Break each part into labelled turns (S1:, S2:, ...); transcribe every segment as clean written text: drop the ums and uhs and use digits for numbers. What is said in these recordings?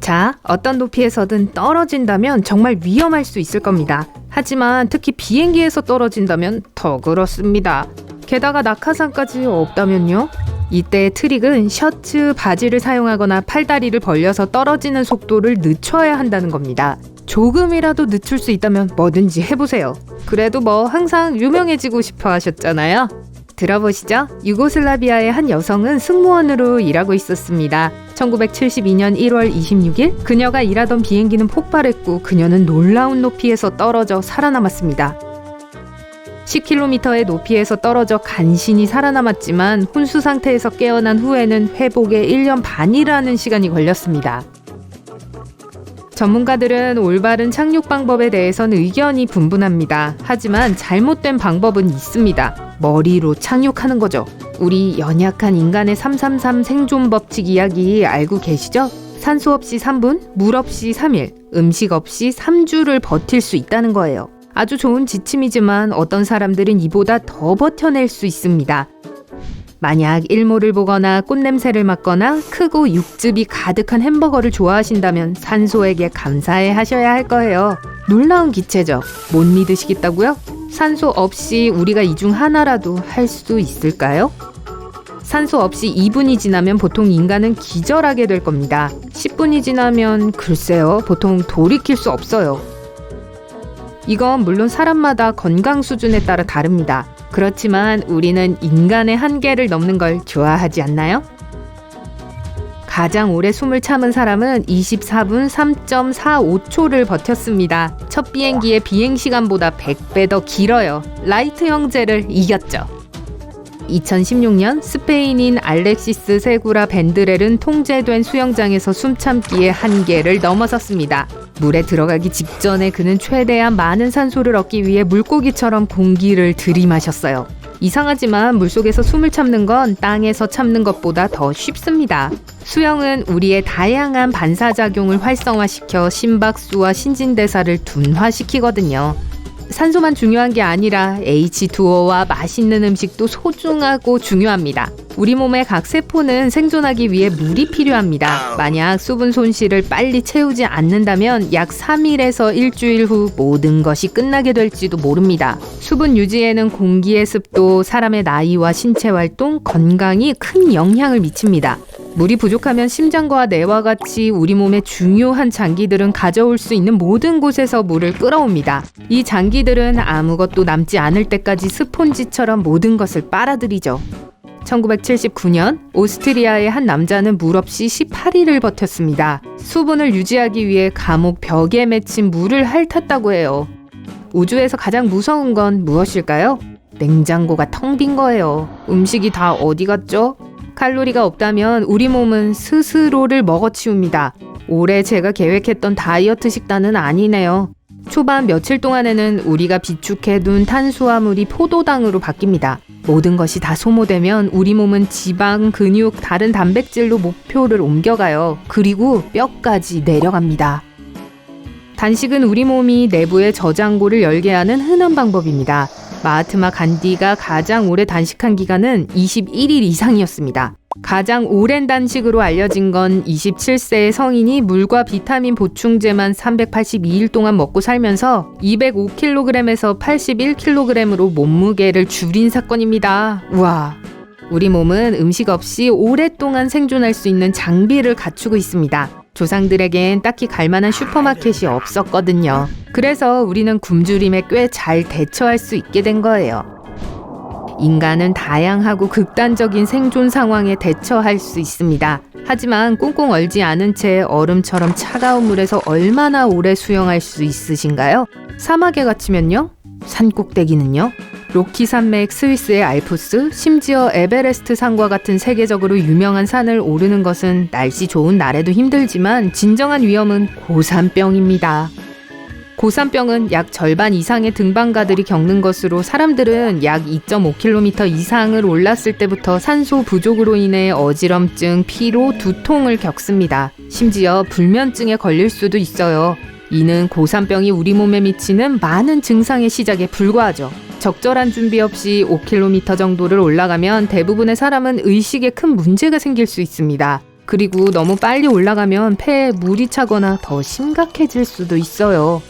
S1: 자, 어떤 높이에서든 떨어진다면 정말 위험할 수 있을 겁니다. 하지만 특히 비행기에서 떨어진다면 더 그렇습니다. 게다가 낙하산까지 없다면요? 이때 트릭은 셔츠, 바지를 사용하거나 팔다리를 벌려서 떨어지는 속도를 늦춰야 한다는 겁니다. 조금이라도 늦출 수 있다면 뭐든지 해보세요. 그래도 뭐 항상 유명해지고 싶어 하셨잖아요. 들어보시죠. 유고슬라비아의 한 여성은 승무원으로 일하고 있었습니다. 1972년 1월 26일 그녀가 일하던 비행기는 폭발했고 그녀는 놀라운 높이에서 떨어져 살아남았습니다. 10km의 높이에서 떨어져 간신히 살아남았지만 혼수 상태에서 깨어난 후에는 회복에 1년 반이라는 시간이 걸렸습니다. 전문가들은 올바른 착륙 방법에 대해서는 의견이 분분합니다. 하지만 잘못된 방법은 있습니다. 머리로 착륙하는 거죠. 우리 연약한 인간의 333 생존 법칙 이야기 알고 계시죠? 산소 없이 3분, 물 없이 3일, 음식 없이 3주를 버틸 수 있다는 거예요. 아주 좋은 지침이지만 어떤 사람들은 이보다 더 버텨낼 수 있습니다. 만약 일몰을 보거나 꽃냄새를 맡거나 크고 육즙이 가득한 햄버거를 좋아하신다면 산소에게 감사해 하셔야 할 거예요. 놀라운 기체죠. 못 믿으시겠다고요? 산소 없이 우리가 이 중 하나라도 할 수 있을까요? 산소 없이 2분이 지나면 보통 인간은 기절하게 될 겁니다. 10분이 지나면 글쎄요, 보통 돌이킬 수 없어요. 이건 물론 사람마다 건강 수준에 따라 다릅니다. 그렇지만 우리는 인간의 한계를 넘는 걸 좋아하지 않나요? 가장 오래 숨을 참은 사람은 24분 3.45초를 버텼습니다. 첫 비행기의 비행시간보다 100배 더 길어요. 라이트 형제를 이겼죠. 2016년 스페인인 알렉시스 세구라 벤드렐은 통제된 수영장에서 숨참기의 한계를 넘어섰습니다. 물에 들어가기 직전에 그는 최대한 많은 산소를 얻기 위해 물고기처럼 공기를 들이마셨어요. 이상하지만 물속에서 숨을 참는 건 땅에서 참는 것보다 더 쉽습니다. 수영은 우리의 다양한 반사작용을 활성화시켜 심박수와 신진대사를 둔화시키거든요. 산소만 중요한 게 아니라 H2O와 맛있는 음식도 소중하고 중요합니다. 우리 몸의 각 세포는 생존하기 위해 물이 필요합니다. 만약 수분 손실을 빨리 채우지 않는다면 약 3일에서 일주일 후 모든 것이 끝나게 될지도 모릅니다. 수분 유지에는 공기의 습도, 사람의 나이와 신체 활동, 건강이 큰 영향을 미칩니다. 물이 부족하면 심장과 뇌와 같이 우리 몸의 중요한 장기들은 가져올 수 있는 모든 곳에서 물을 끌어옵니다. 이 장기들은 아무것도 남지 않을 때까지 스폰지처럼 모든 것을 빨아들이죠. 1979년 오스트리아의 한 남자는 물 없이 18일을 버텼습니다. 수분을 유지하기 위해 감옥 벽에 맺힌 물을 핥았다고 해요. 우주에서 가장 무서운 건 무엇일까요? 냉장고가 텅 빈 거예요. 음식이 다 어디 갔죠? 칼로리가 없다면 우리 몸은 스스로를 먹어치웁니다. 올해 제가 계획했던 다이어트 식단은 아니네요. 초반 며칠 동안에는 우리가 비축해둔 탄수화물이 포도당으로 바뀝니다. 모든 것이 다 소모되면 우리 몸은 지방, 근육, 다른 단백질로 목표를 옮겨가요. 그리고 뼈까지 내려갑니다. 단식은 우리 몸이 내부의 저장고를 열게 하는 흔한 방법입니다. 마하트마 간디가 가장 오래 단식한 기간은 21일 이상이었습니다. 가장 오랜 단식으로 알려진 건 27세의 성인이 물과 비타민 보충제만 382일 동안 먹고 살면서 205kg에서 81kg으로 몸무게를 줄인 사건입니다. 우와! 우리 몸은 음식 없이 오랫동안 생존할 수 있는 장비를 갖추고 있습니다. 조상들에겐 딱히 갈만한 슈퍼마켓이 없었거든요. 그래서 우리는 굶주림에 꽤 잘 대처할 수 있게 된 거예요. 인간은 다양하고 극단적인 생존 상황에 대처할 수 있습니다. 하지만 꽁꽁 얼지 않은 채 얼음처럼 차가운 물에서 얼마나 오래 수영할 수 있으신가요? 사막에 갇히면요? 산꼭대기는요? 로키 산맥, 스위스의 알프스, 심지어 에베레스트 산과 같은 세계적으로 유명한 산을 오르는 것은 날씨 좋은 날에도 힘들지만 진정한 위험은 고산병입니다. 고산병은 약 절반 이상의 등반가들이 겪는 것으로 사람들은 약 2.5km 이상을 올랐을 때부터 산소 부족으로 인해 어지럼증, 피로, 두통을 겪습니다. 심지어 불면증에 걸릴 수도 있어요. 이는 고산병이 우리 몸에 미치는 많은 증상의 시작에 불과하죠. 적절한 준비 없이 5km 정도를 올라가면 대부분의 사람은 의식에 큰 문제가 생길 수 있습니다. 그리고 너무 빨리 올라가면 폐에 물이 차거나 더 심각해질 수도 있어요.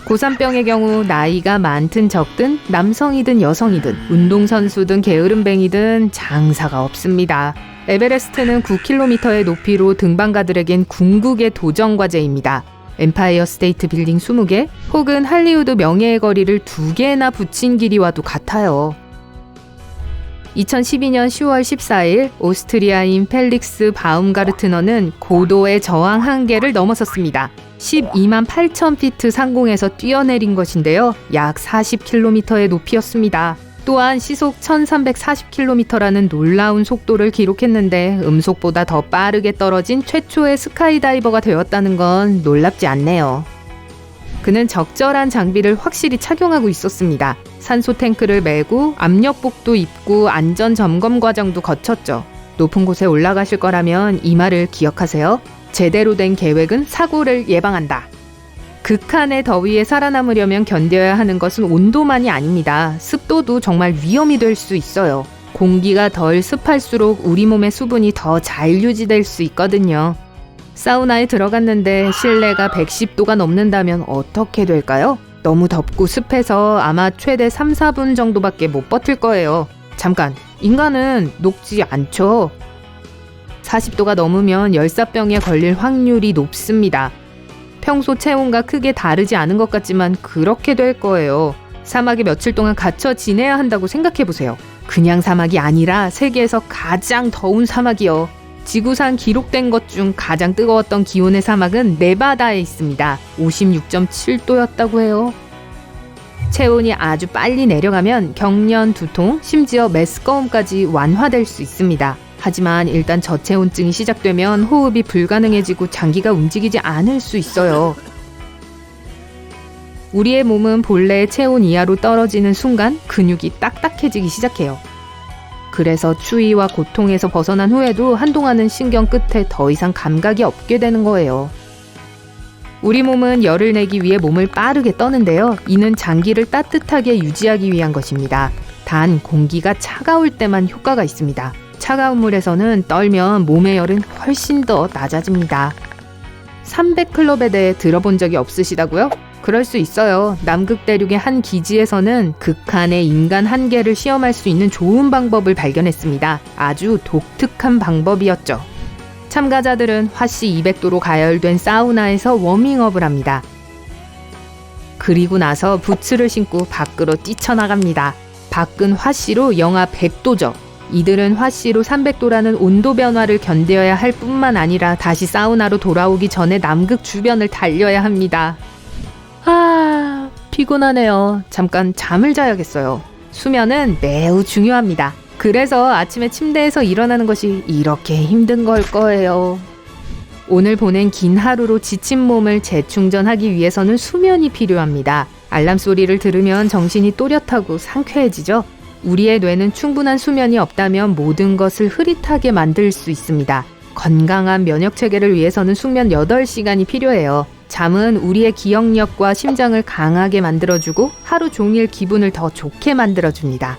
S1: 고산병의 경우 나이가 많든 적든 남성이든 여성이든 운동선수든 게으름뱅이든 장사가 없습니다. 에베레스트는 9km의 높이로 등반가들에겐 궁극의 도전 과제입니다. 엠파이어 스테이트 빌딩 20개 혹은 할리우드 명예의 거리를 2개나 붙인 길이와도 같아요. 2012년 10월 14일 오스트리아인 펠릭스 바움가르트너는 고도의 저항 한계를 넘어섰습니다. 12만 8천 피트 상공에서 뛰어내린 것인데요. 약 40km의 높이였습니다. 또한 시속 1340km라는 놀라운 속도를 기록했는데 음속보다 더 빠르게 떨어진 최초의 스카이다이버가 되었다는 건 놀랍지 않네요. 그는 적절한 장비를 확실히 착용하고 있었습니다. 산소 탱크를 메고 압력복도 입고 안전 점검 과정도 거쳤죠. 높은 곳에 올라가실 거라면 이 말을 기억하세요. 제대로 된 계획은 사고를 예방한다. 극한의 더위에 살아남으려면 견뎌야 하는 것은 온도만이 아닙니다. 습도도 정말 위험이 될 수 있어요. 공기가 덜 습할수록 우리 몸의 수분이 더 잘 유지될 수 있거든요. 사우나에 들어갔는데 실내가 110도가 넘는다면 어떻게 될까요? 너무 덥고 습해서 아마 최대 3, 4분 정도밖에 못 버틸 거예요. 잠깐, 인간은 녹지 않죠? 40도가 넘으면 열사병에 걸릴 확률이 높습니다. 평소 체온과 크게 다르지 않은 것 같지만 그렇게 될 거예요. 사막에 며칠 동안 갇혀 지내야 한다고 생각해보세요. 그냥 사막이 아니라 세계에서 가장 더운 사막이요. 지구상 기록된 것 중 가장 뜨거웠던 기온의 사막은 네바다에 있습니다. 56.7도였다고 해요. 체온이 아주 빨리 내려가면 경련, 두통, 심지어 메스꺼움까지 완화될 수 있습니다. 하지만 일단 저체온증이 시작되면 호흡이 불가능해지고 장기가 움직이지 않을 수 있어요. 우리의 몸은 본래의 체온 이하로 떨어지는 순간 근육이 딱딱해지기 시작해요. 그래서 추위와 고통에서 벗어난 후에도 한동안은 신경 끝에 더 이상 감각이 없게 되는 거예요. 우리 몸은 열을 내기 위해 몸을 빠르게 떠는데요. 이는 장기를 따뜻하게 유지하기 위한 것입니다. 단 공기가 차가울 때만 효과가 있습니다. 차가운 물에서는 떨면 몸의 열은 훨씬 더 낮아집니다. 300클럽에 대해 들어본 적이 없으시다고요? 그럴 수 있어요. 남극 대륙의 한 기지에서는 극한의 인간 한계를 시험할 수 있는 좋은 방법을 발견했습니다. 아주 독특한 방법이었죠. 참가자들은 화씨 200도로 가열된 사우나에서 워밍업을 합니다. 그리고 나서 부츠를 신고 밖으로 뛰쳐나갑니다. 밖은 화씨로 영하 100도죠. 이들은 화씨로 300도라는 온도 변화를 견뎌야 할 뿐만 아니라 다시 사우나로 돌아오기 전에 남극 주변을 달려야 합니다. 피곤하네요. 잠깐 잠을 자야겠어요. 수면은 매우 중요합니다. 그래서 아침에 침대에서 일어나는 것이 이렇게 힘든 걸 거예요. 오늘 보낸 긴 하루로 지친 몸을 재충전하기 위해서는 수면이 필요합니다. 알람 소리를 들으면 정신이 또렷하고 상쾌해지죠. 우리의 뇌는 충분한 수면이 없다면 모든 것을 흐릿하게 만들 수 있습니다. 건강한 면역 체계를 위해서는 숙면 8시간이 필요해요. 잠은 우리의 기억력과 심장을 강하게 만들어주고 하루 종일 기분을 더 좋게 만들어줍니다.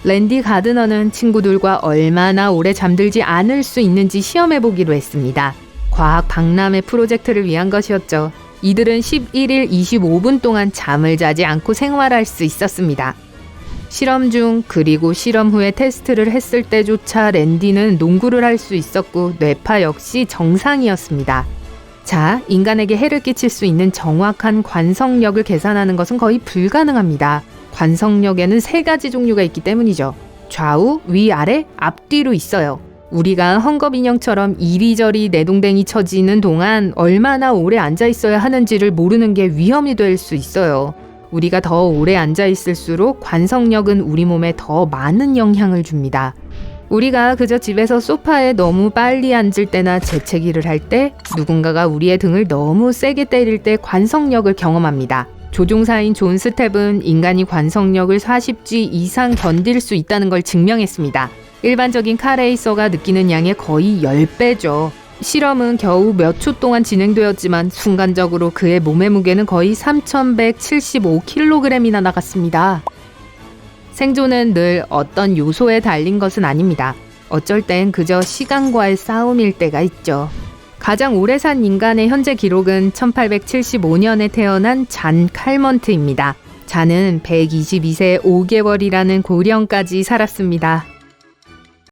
S1: 랜디 가드너는 친구들과 얼마나 오래 잠들지 않을 수 있는지 시험해보기로 했습니다. 과학 박람회 프로젝트를 위한 것이었죠. 이들은 11일 25분 동안 잠을 자지 않고 생활할 수 있었습니다. 실험 중 그리고 실험 후에 테스트를 했을 때조차 랜디는 농구를 할 수 있었고 뇌파 역시 정상이었습니다. 자, 인간에게 해를 끼칠 수 있는 정확한 관성력을 계산하는 것은 거의 불가능합니다. 관성력에는 3가지 종류가 있기 때문이죠. 좌우, 위아래, 앞뒤로 있어요. 우리가 헝겊인형처럼 이리저리 내동댕이 쳐지는 동안 얼마나 오래 앉아있어야 하는지를 모르는 게 위험이 될 수 있어요. 우리가 더 오래 앉아있을수록 관성력은 우리 몸에 더 많은 영향을 줍니다. 우리가 그저 집에서 소파에 너무 빨리 앉을 때나 재채기를 할 때, 누군가가 우리의 등을 너무 세게 때릴 때 관성력을 경험합니다. 조종사인 존 스텝은 인간이 관성력을 40G 이상 견딜 수 있다는 걸 증명했습니다. 일반적인 카레이서가 느끼는 양의 거의 10배죠. 실험은 겨우 몇 초 동안 진행되었지만 순간적으로 그의 몸의 무게는 거의 3,175kg이나 나갔습니다. 생존은 늘 어떤 요소에 달린 것은 아닙니다. 어쩔 땐 그저 시간과의 싸움일 때가 있죠. 가장 오래 산 인간의 현재 기록은 1875년에 태어난 잔 칼먼트입니다. 잔은 122세 5개월이라는 고령까지 살았습니다.